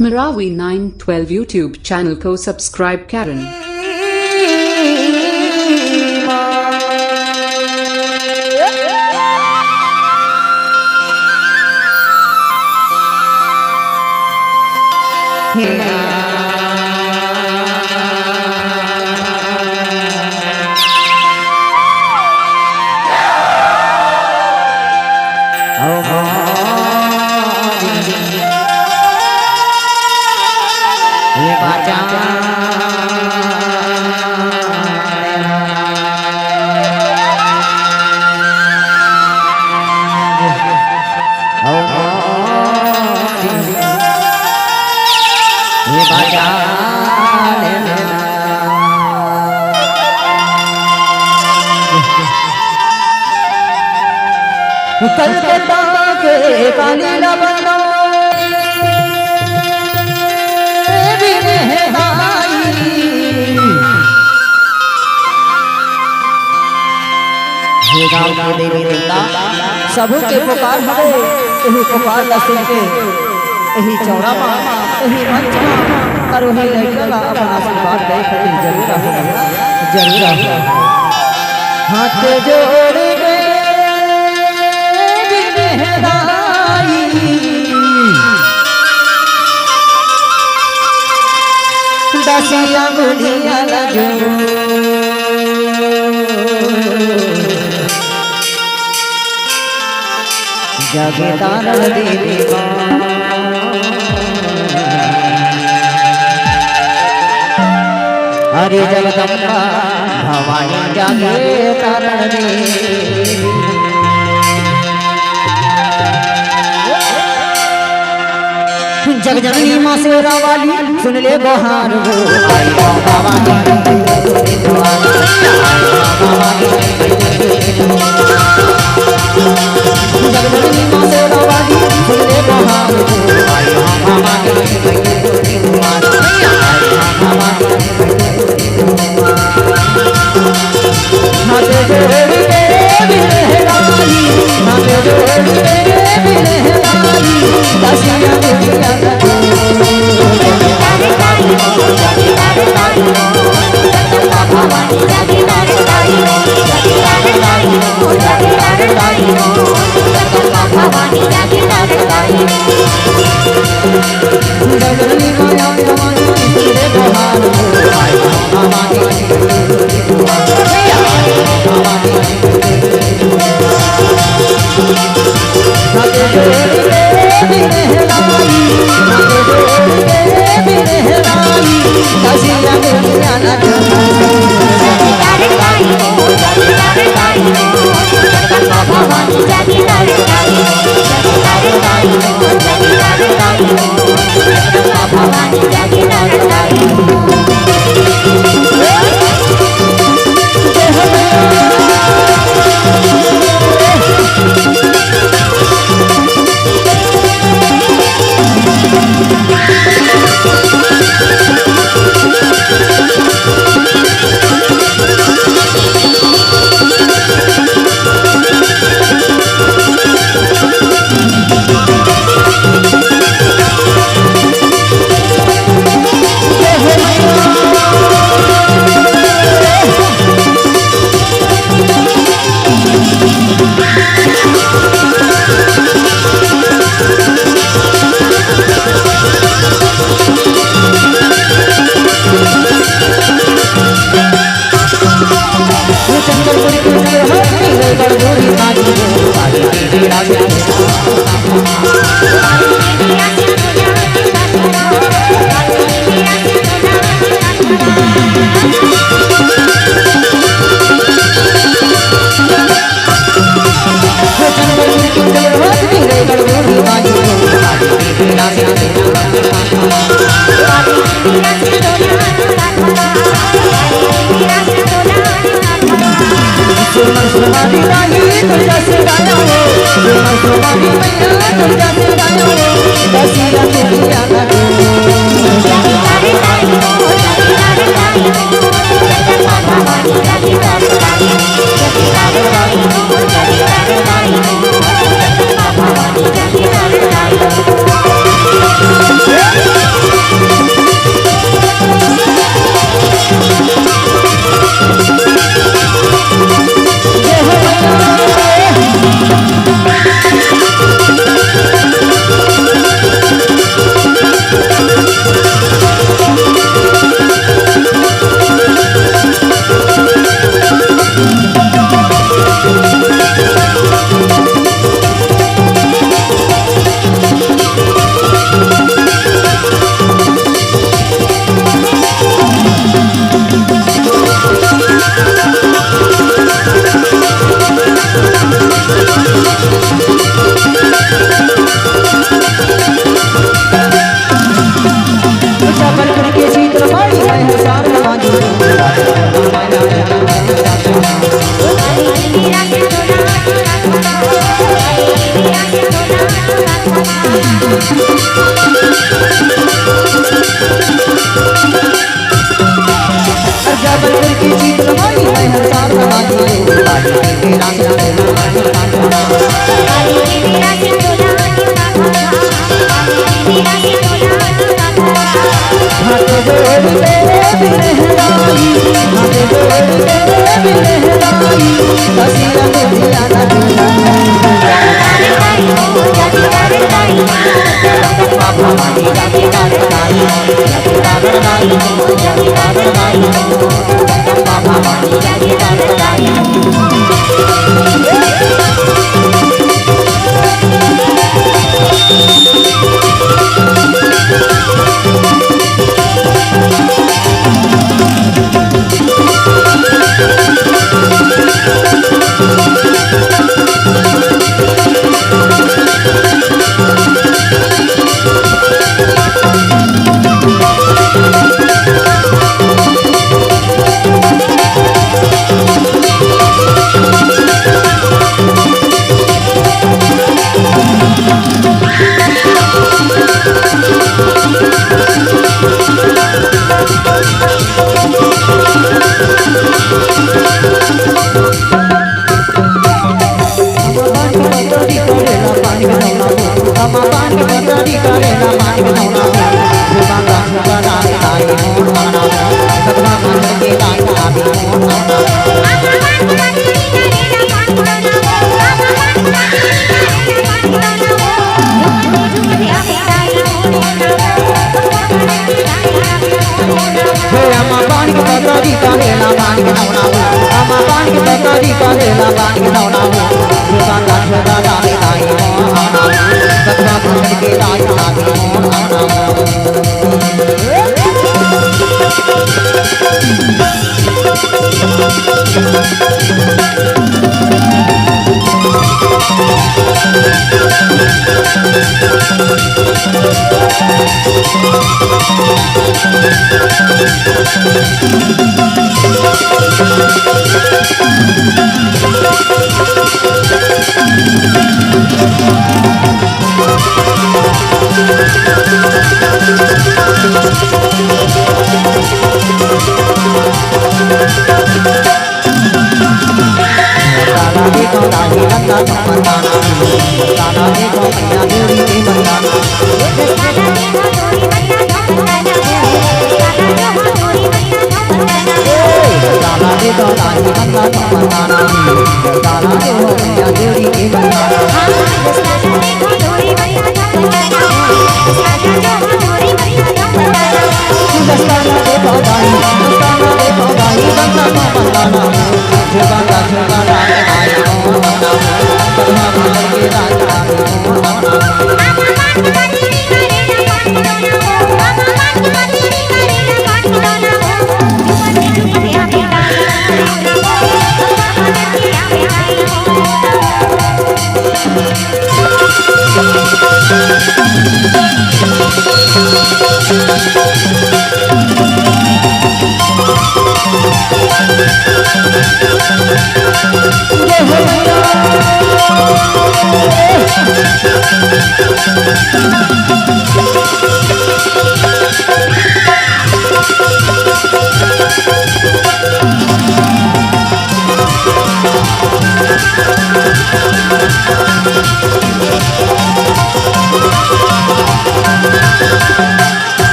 Marawi 912 YouTube channel को subscribe करें। कलकत्ता के काली लबनो गाँव के देवी देवता सबू के पुकार हवे एही पुकार ला सुन के एही चौरा मा एही मंच मा करो ही लइका अपना आशीर्वाद दे खातिर जरूर आओ हाथ जोड़ के दसिया गुड़िया लगो जगदान देवी हरे जगदम्बा भवानी जागे तारण देवी जगजननी माँ शेरा वाली सुन ले बहार हो आई भवानी जगजननी माँ शेरा वाली सुन ले बहार हो आई भवानी हाथ जोड़ के बिरहरानी हाथ जोड़ के बिरहरानी दसिया गुड़िया Yeah. जबलपुर की जीत रमाई मैं हर साल रमाई बाली मेरा हाथ जोड़ के बिलहराई हाथ जोड़ के बिलहराई कसिया दुनिया ना बाबा मानी जाके गाई बाबा मानी जाके गाई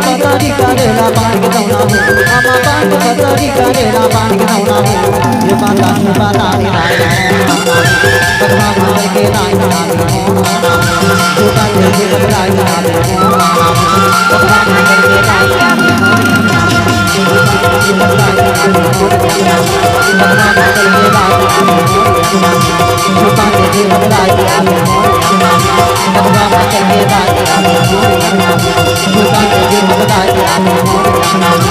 पतरी करेला पान के दौना है अम्मा पान के पतरी करेला पान के दौना है ये बाता रे भगवान मंगल के राय नाम छोटा के बदलाई नाम भगवान मंगल के राय नाम भगवान मंगल के राय छोटा के बदलाई नाम भगवान मंगल के राय छोटा के बदलाई नाम